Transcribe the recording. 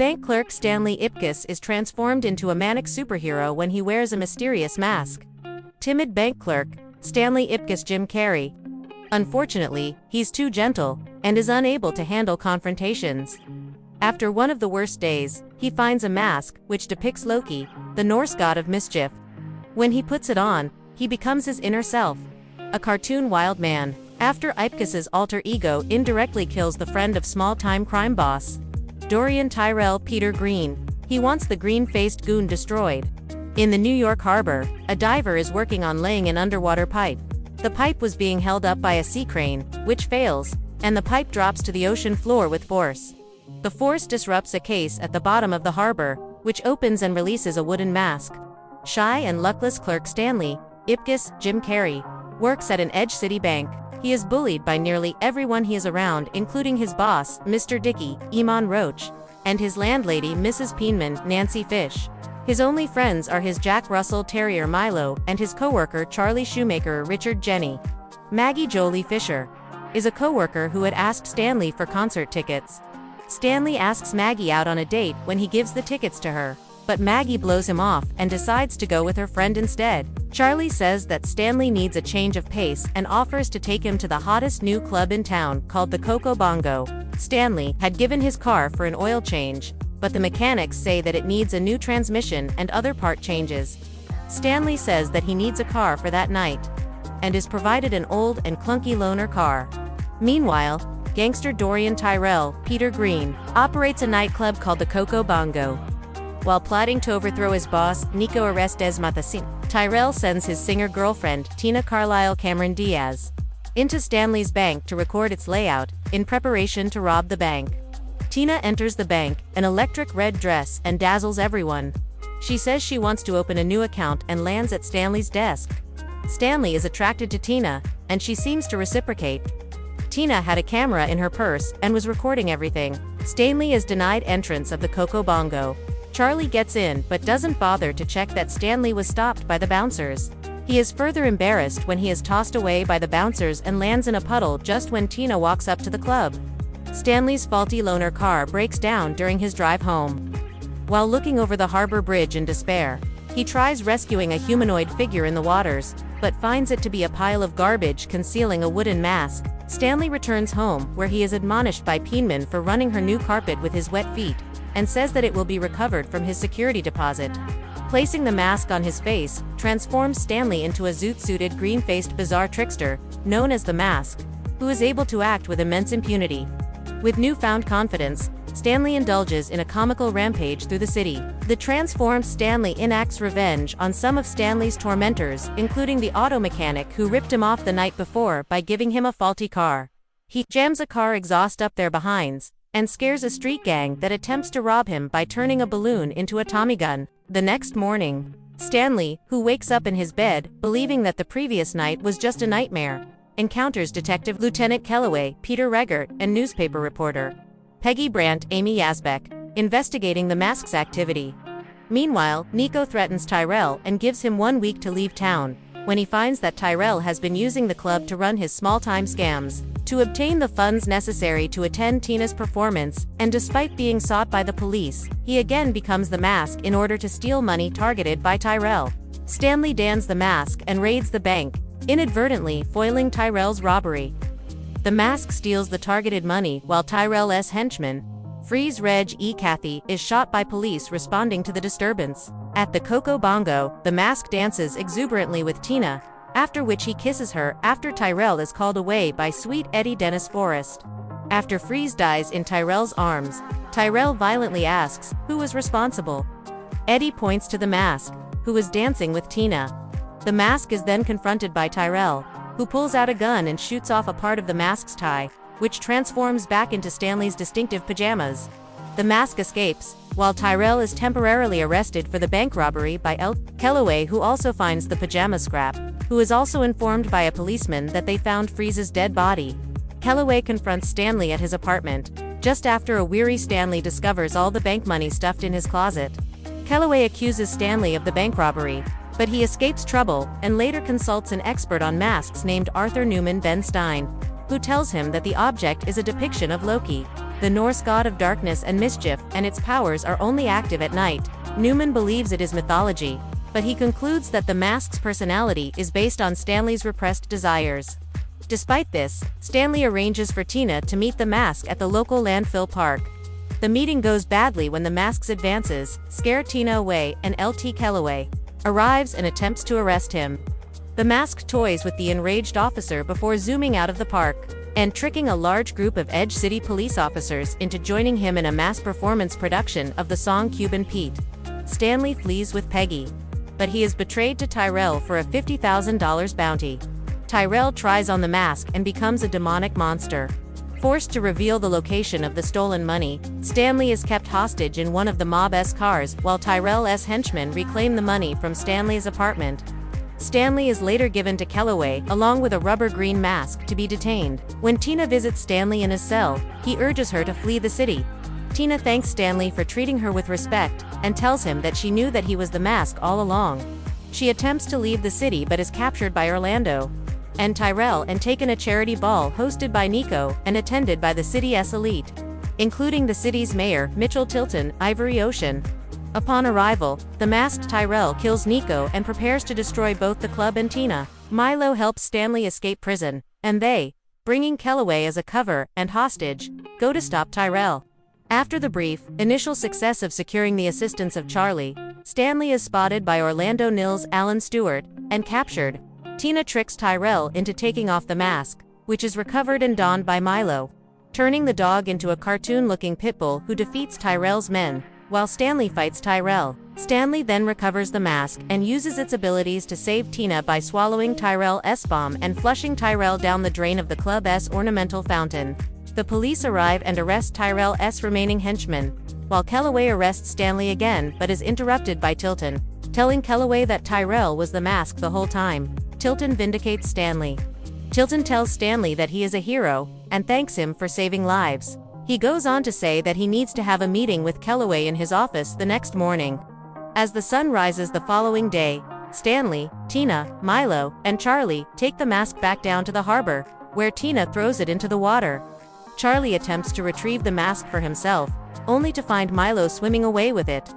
bank clerk Stanley Ipkiss is transformed into a manic superhero when he wears a mysterious mask. Timid bank clerk, Stanley Ipkiss Jim Carrey. Unfortunately, he's too gentle, and is unable to handle confrontations. After one of the worst days, he finds a mask, which depicts Loki, the Norse god of mischief. When he puts it on, he becomes his inner self, a cartoon wild man. After Ipkiss's alter ego indirectly kills the friend of small-time crime boss, Dorian Tyrell Peter Green, he wants the green-faced goon destroyed. In the New York harbor, a diver is working on laying an underwater pipe. The pipe was being held up by a sea crane, which fails, and the pipe drops to the ocean floor with force. The force disrupts a case at the bottom of the harbor, which opens and releases a wooden mask. Shy and luckless clerk Stanley Ipkiss Jim Carrey works at an edge city bank. He is bullied by nearly everyone he is around, including his boss, Mr. Dickey, Eamon Roach, and his landlady, Mrs. Peenman, Nancy Fish. His only friends are his Jack Russell Terrier Milo and his coworker Charlie Shoemaker Richard Jenny. Maggie Jolie Fisher is a coworker who had asked Stanley for concert tickets. Stanley asks Maggie out on a date when he gives the tickets to her, but Maggie blows him off and decides to go with her friend instead. Charlie says that Stanley needs a change of pace and offers to take him to the hottest new club in town called the Coco Bongo. Stanley had given his car for an oil change, but the mechanics say that it needs a new transmission and other part changes. Stanley says that he needs a car for that night, and is provided an old and clunky loaner car. Meanwhile, gangster Dorian Tyrell Peter Green operates a nightclub called the Coco Bongo. While plotting to overthrow his boss, Nico Orestes Mathasin, Tyrell sends his singer-girlfriend, Tina Carlisle Cameron Diaz, into Stanley's bank to record its layout, in preparation to rob the bank. Tina enters the bank, an electric red dress, and dazzles everyone. She says she wants to open a new account and lands at Stanley's desk. Stanley is attracted to Tina, and she seems to reciprocate. Tina had a camera in her purse and was recording everything. Stanley is denied entrance of the Coco Bongo. Charlie gets in but doesn't bother to check that Stanley was stopped by the bouncers. He is further embarrassed when he is tossed away by the bouncers and lands in a puddle just when Tina walks up to the club. Stanley's faulty loaner car breaks down during his drive home. While looking over the harbor bridge in despair, he tries rescuing a humanoid figure in the waters, but finds it to be a pile of garbage concealing a wooden mask. Stanley returns home, where he is admonished by Peenman for running her new carpet with his wet feet, and says that it will be recovered from his security deposit. Placing the mask on his face transforms Stanley into a zoot-suited green-faced bizarre trickster, known as the Mask, who is able to act with immense impunity. With newfound confidence, Stanley indulges in a comical rampage through the city. The transformed Stanley enacts revenge on some of Stanley's tormentors, including the auto mechanic who ripped him off the night before by giving him a faulty car. He jams a car exhaust up their behinds, and scares a street gang that attempts to rob him by turning a balloon into a Tommy gun. The next morning, Stanley, who wakes up in his bed, believing that the previous night was just a nightmare, encounters Detective Lieutenant Kellaway, Peter Reggert, and newspaper reporter Peggy Brandt, Amy Yazbek, investigating the mask's activity. Meanwhile, Nico threatens Tyrell and gives him 1 week to leave town, when he finds that Tyrell has been using the club to run his small-time scams. To obtain the funds necessary to attend Tina's performance, and despite being sought by the police, he again becomes the Mask in order to steal money targeted by Tyrell. Stanley dons the mask and raids the bank, inadvertently foiling Tyrell's robbery. The Mask steals the targeted money while Tyrell's henchman, Freeze Reg E. Cathy, is shot by police responding to the disturbance. At the Coco Bongo, the Mask dances exuberantly with Tina, after which he kisses her after Tyrell is called away by sweet Eddie Dennis Forrest. After Freeze dies in Tyrell's arms, Tyrell violently asks who was responsible. Eddie points to the Mask, who is dancing with Tina. The Mask is then confronted by Tyrell, who pulls out a gun and shoots off a part of the Mask's tie, which transforms back into Stanley's distinctive pajamas. The Mask escapes, while Tyrell is temporarily arrested for the bank robbery by Kellaway, who also finds the pajama scrap, who is also informed by a policeman that they found Freeze's dead body. Kellaway confronts Stanley at his apartment, just after a weary Stanley discovers all the bank money stuffed in his closet. Kellaway accuses Stanley of the bank robbery, but he escapes trouble and later consults an expert on masks named Arthur Newman Ben Stein, who tells him that the object is a depiction of Loki. the Norse god of darkness and mischief, and its powers are only active at night. Newman believes it is mythology, but he concludes that the mask's personality is based on Stanley's repressed desires. Despite this, Stanley arranges for Tina to meet the mask at the local landfill park. The meeting goes badly when the mask's advances scare Tina away, and Lt. Kellaway arrives and attempts to arrest him. The mask toys with the enraged officer before zooming out of the park, and tricking a large group of Edge City police officers into joining him in a mass performance production of the song Cuban Pete. Stanley flees with Peggy, but he is betrayed to Tyrell for a $50,000 bounty. Tyrell tries on the mask and becomes a demonic monster. Forced to reveal the location of the stolen money, Stanley is kept hostage in one of the mob's cars while Tyrell's henchmen reclaim the money from Stanley's apartment. Stanley is later given to Kellaway along with a rubber green mask to be detained. When Tina visits Stanley in his cell, he urges her to flee the city. Tina thanks Stanley for treating her with respect, and tells him that she knew that he was the mask all along. She attempts to leave the city but is captured by Orlando and Tyrell and taken a charity ball hosted by Nico and attended by the city's elite, including the city's mayor, Mitchell Tilton, Ivory Ocean. Upon arrival, the masked Tyrell kills Nico and prepares to destroy both the club and Tina. Milo helps Stanley escape prison, and they, bringing Kellaway as a cover and hostage, go to stop Tyrell. After the brief, initial success of securing the assistance of Charlie, Stanley is spotted by Orlando Nils' Alan Stewart, and captured. Tina tricks Tyrell into taking off the mask, which is recovered and donned by Milo, turning the dog into a cartoon-looking pit bull who defeats Tyrell's men, while Stanley fights Tyrell. Stanley then recovers the mask and uses its abilities to save Tina by swallowing Tyrell's bomb and flushing Tyrell down the drain of the club's ornamental fountain. The police arrive and arrest Tyrell's remaining henchmen, while Kellaway arrests Stanley again but is interrupted by Tilton, telling Kellaway that Tyrell was the mask the whole time. Tilton vindicates Stanley. Tilton tells Stanley that he is a hero, and thanks him for saving lives. He goes on to say that he needs to have a meeting with Kellaway in his office the next morning. As the sun rises the following day, Stanley, Tina, Milo, and Charlie take the mask back down to the harbor, where Tina throws it into the water. Charlie attempts to retrieve the mask for himself, only to find Milo swimming away with it.